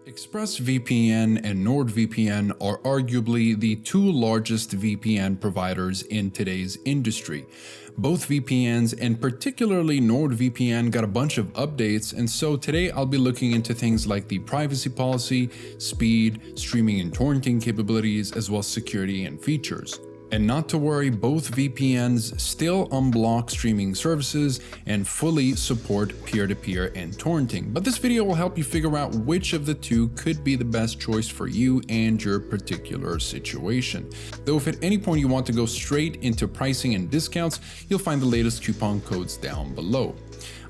ExpressVPN and NordVPN are arguably the two largest VPN providers in today's industry. Both VPNs, and particularly NordVPN, got a bunch of updates, and so today I'll be looking into things like the privacy policy, speed, streaming and torrenting capabilities, as well as security and features. And not to worry, both VPNs still unblock streaming services and fully support peer-to-peer and torrenting. But this video will help you figure out which of the two could be the best choice for you and your particular situation. Though if at any point you want to go straight into pricing and discounts, you'll find the latest coupon codes down below.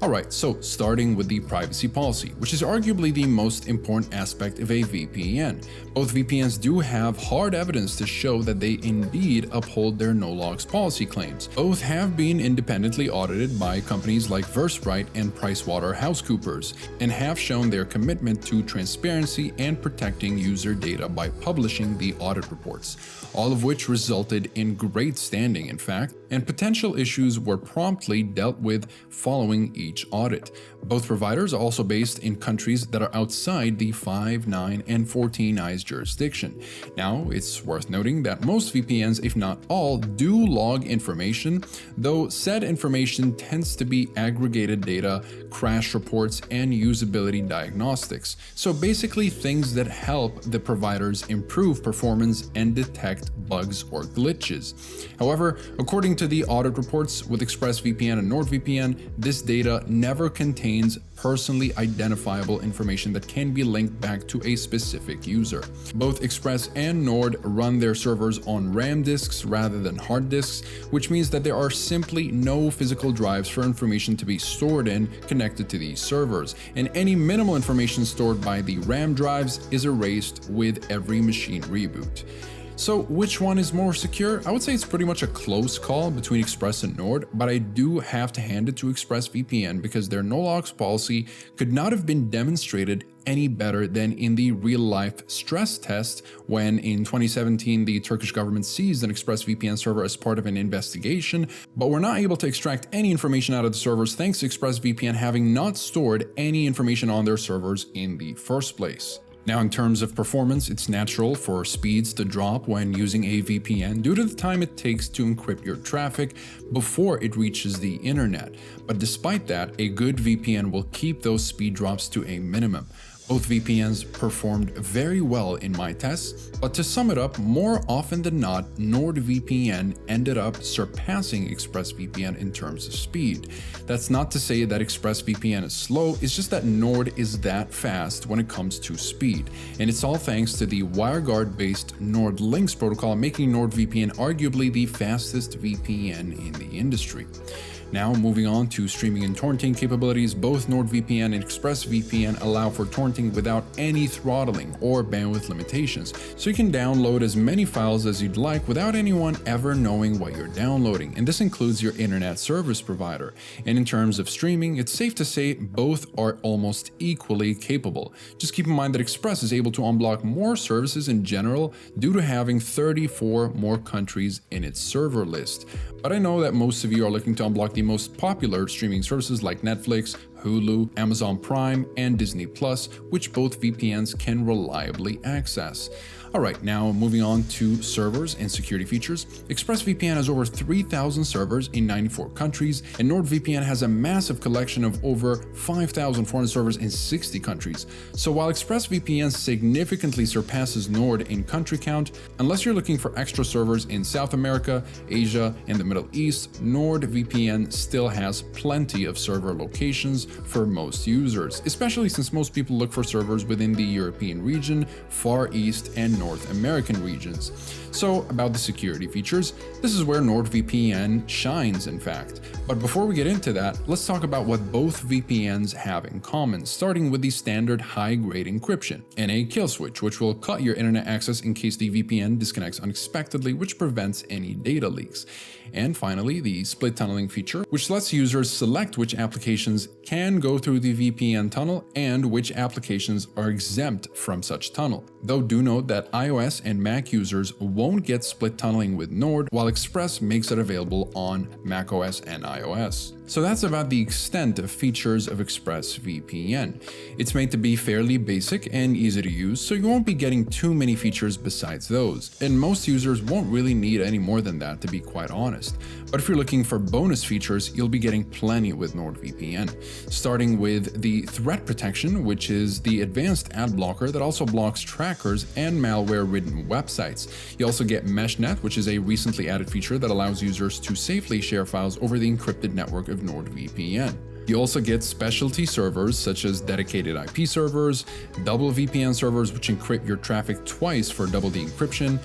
Alright, so starting with the privacy policy, which is arguably the most important aspect of a VPN. Both VPNs do have hard evidence to show that they indeed uphold their no-logs policy claims. Both have been independently audited by companies like Versprite and PricewaterhouseCoopers, and have shown their commitment to transparency and protecting user data by publishing the audit reports, all of which resulted in great standing, in fact, and potential issues were promptly dealt with following each audit. Both providers are also based in countries that are outside the 5, 9, and 14 eyes jurisdiction. Now, it's worth noting that most VPNs, if not all, do log information, though said information tends to be aggregated data, crash reports, and usability diagnostics. So basically things that help the providers improve performance and detect bugs or glitches. However, according to the audit reports with ExpressVPN and NordVPN, this data never contains personally identifiable information that can be linked back to a specific user. Both Express and Nord run their servers on RAM disks rather than hard disks, which means that there are simply no physical drives for information to be stored in connected to these servers, and any minimal information stored by the RAM drives is erased with every machine reboot. So which one is more secure? I would say it's pretty much a close call between Express and Nord, but I do have to hand it to ExpressVPN because their no-logs policy could not have been demonstrated any better than in the real-life stress test when in 2017 the Turkish government seized an ExpressVPN server as part of an investigation, but were not able to extract any information out of the servers thanks to ExpressVPN having not stored any information on their servers in the first place. Now, in terms of performance, it's natural for speeds to drop when using a VPN due to the time it takes to encrypt your traffic before it reaches the internet. But despite that, a good VPN will keep those speed drops to a minimum. Both VPNs performed very well in my tests, but to sum it up, more often than not, NordVPN ended up surpassing ExpressVPN in terms of speed. That's not to say that ExpressVPN is slow, it's just that Nord is that fast when it comes to speed. And it's all thanks to the WireGuard-based NordLynx protocol, making NordVPN arguably the fastest VPN in the industry. Now, moving on to streaming and torrenting capabilities, both NordVPN and ExpressVPN allow for torrenting without any throttling or bandwidth limitations, so you can download as many files as you'd like without anyone ever knowing what you're downloading, and this includes your internet service provider. And in terms of streaming, it's safe to say both are almost equally capable. Just keep in mind that Express is able to unblock more services in general due to having 34 more countries in its server list. But I know that most of you are looking to unblock the most popular streaming services like Netflix, Hulu, Amazon Prime, and Disney+, which both VPNs can reliably access. Alright, now moving on to servers and security features. ExpressVPN has over 3,000 servers in 94 countries, and NordVPN has a massive collection of over 5,400 servers in 60 countries. So while ExpressVPN significantly surpasses Nord in country count, unless you're looking for extra servers in South America, Asia, and the Middle East, NordVPN still has plenty of server locations for most users, especially since most people look for servers within the European region, Far East, and North American regions. So about the security features, this is where NordVPN shines, in fact. But before we get into that, let's talk about what both VPNs have in common, starting with the standard high-grade encryption and a kill switch, which will cut your internet access in case the VPN disconnects unexpectedly, which prevents any data leaks. And finally, the split tunneling feature, which lets users select which applications can go through the VPN tunnel and which applications are exempt from such tunnel. Though do note that iOS and Mac users won't get split tunneling with Nord, while Express makes it available on macOS and iOS. So that's about the extent of features of ExpressVPN. It's made to be fairly basic and easy to use, so you won't be getting too many features besides those, and most users won't really need any more than that, to be quite honest. But if you're looking for bonus features, you'll be getting plenty with NordVPN, starting with the threat protection, which is the advanced ad blocker that also blocks trackers and malware-ridden websites. You also get MeshNet, which is a recently added feature that allows users to safely share files over the encrypted network of NordVPN. You also get specialty servers such as dedicated IP servers, double VPN servers which encrypt your traffic twice for double the encryption,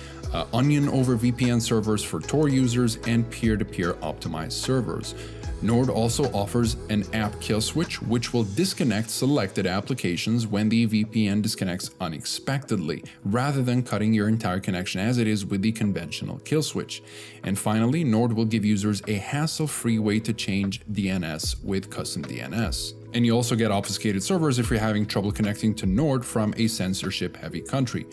onion over VPN servers for Tor users, and peer-to-peer optimized servers. Nord also offers an app kill switch, which will disconnect selected applications when the VPN disconnects unexpectedly, rather than cutting your entire connection as it is with the conventional kill switch. And finally, Nord will give users a hassle-free way to change DNS with custom DNS. And you also get obfuscated servers if you're having trouble connecting to Nord from a censorship-heavy country.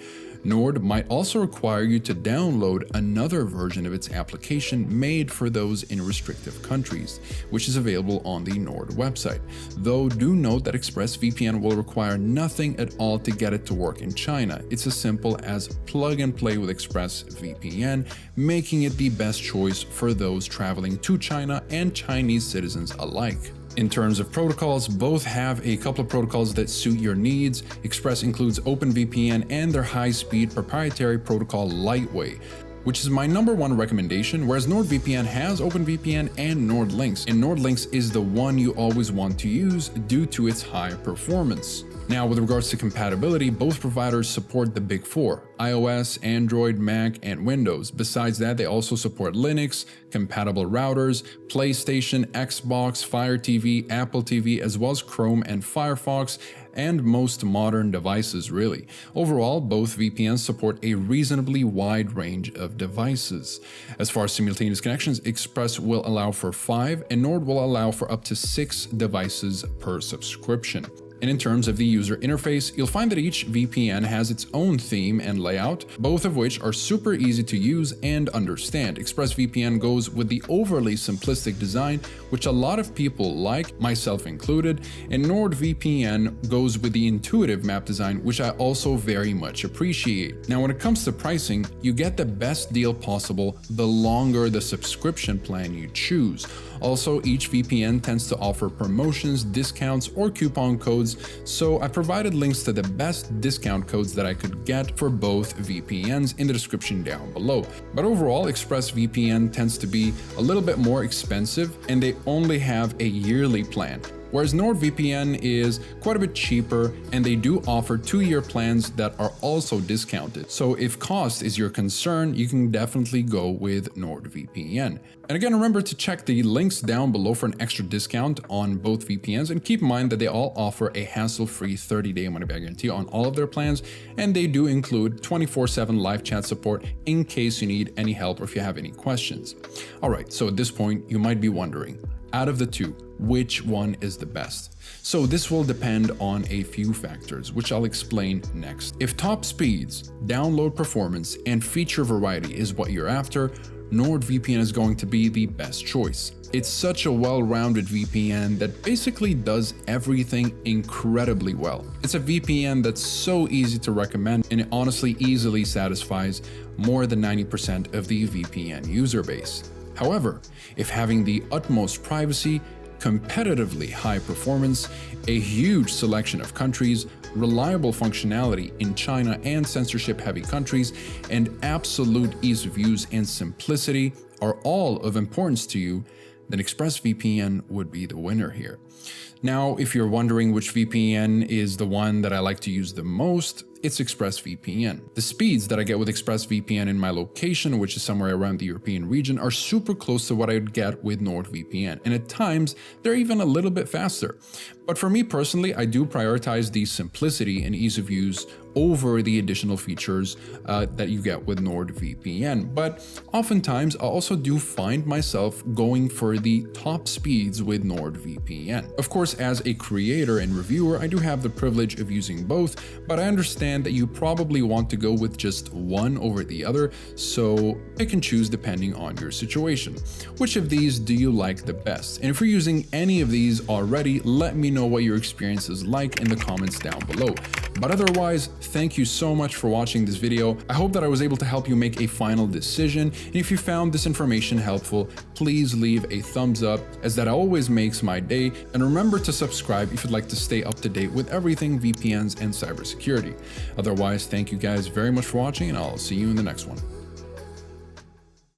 Nord might also require you to download another version of its application made for those in restrictive countries, which is available on the Nord website. Though do note that ExpressVPN will require nothing at all to get it to work in China. It's as simple as plug and play with ExpressVPN, making it the best choice for those traveling to China and Chinese citizens alike. In terms of protocols, both have a couple of protocols that suit your needs. Express includes OpenVPN and their high-speed proprietary protocol Lightway, which is my #1 recommendation, whereas NordVPN has OpenVPN and NordLynx, and NordLynx is the one you always want to use due to its high performance. Now, with regards to compatibility, both providers support the big four: iOS, Android, Mac, and Windows. Besides that, they also support Linux, compatible routers, PlayStation, Xbox, Fire TV, Apple TV, as well as Chrome and Firefox, and most modern devices, really. Overall, both VPNs support a reasonably wide range of devices. As far as simultaneous connections, Express will allow for 5, and Nord will allow for up to 6 devices per subscription. And in terms of the user interface, you'll find that each VPN has its own theme and layout, both of which are super easy to use and understand. ExpressVPN goes with the overly simplistic design, which a lot of people like, myself included, and NordVPN goes with the intuitive map design, which I also very much appreciate. Now, when it comes to pricing, you get the best deal possible the longer the subscription plan you choose. Also, each VPN tends to offer promotions, discounts, or coupon codes, so I provided links to the best discount codes that I could get for both VPNs in the description down below. But overall, ExpressVPN tends to be a little bit more expensive, and they only have a yearly plan, whereas NordVPN is quite a bit cheaper, and they do offer 2-year plans that are also discounted. So if cost is your concern, you can definitely go with NordVPN. And again, remember to check the links down below for an extra discount on both VPNs, and keep in mind that they all offer a hassle-free 30-day money-back guarantee on all of their plans, and they do include 24/7 live chat support in case you need any help or if you have any questions. Alright, so at this point, you might be wondering, out of the two, which one is the best? So this will depend on a few factors, which I'll explain next. If top speeds, download performance, and feature variety is what you're after, NordVPN is going to be the best choice. It's such a well-rounded VPN that basically does everything incredibly well. It's a VPN that's so easy to recommend, and it honestly easily satisfies more than 90% of the VPN user base. However, if having the utmost privacy, competitively high performance, a huge selection of countries, reliable functionality in China and censorship-heavy countries, and absolute ease of use and simplicity are all of importance to you, then ExpressVPN would be the winner here. Now, if you're wondering which VPN is the one that I like to use the most, it's ExpressVPN. The speeds that I get with ExpressVPN in my location, which is somewhere around the European region, are super close to what I would get with NordVPN, and at times, they're even a little bit faster. But for me personally, I do prioritize the simplicity and ease of use over the additional features that you get with NordVPN. But oftentimes, I also do find myself going for the top speeds with NordVPN. Of course, as a creator and reviewer, I do have the privilege of using both, but I understand understand that you probably want to go with just one over the other, so pick and choose depending on your situation. Which of these do you like the best? And if you're using any of these already, let me know what your experience is like in the comments down below. But otherwise, thank you so much for watching this video. I hope that I was able to help you make a final decision, and if you found this information helpful, please leave a thumbs up, as that always makes my day, and remember to subscribe if you'd like to stay up to date with everything VPNs and cybersecurity. Otherwise, thank you guys very much for watching, and I'll see you in the next one.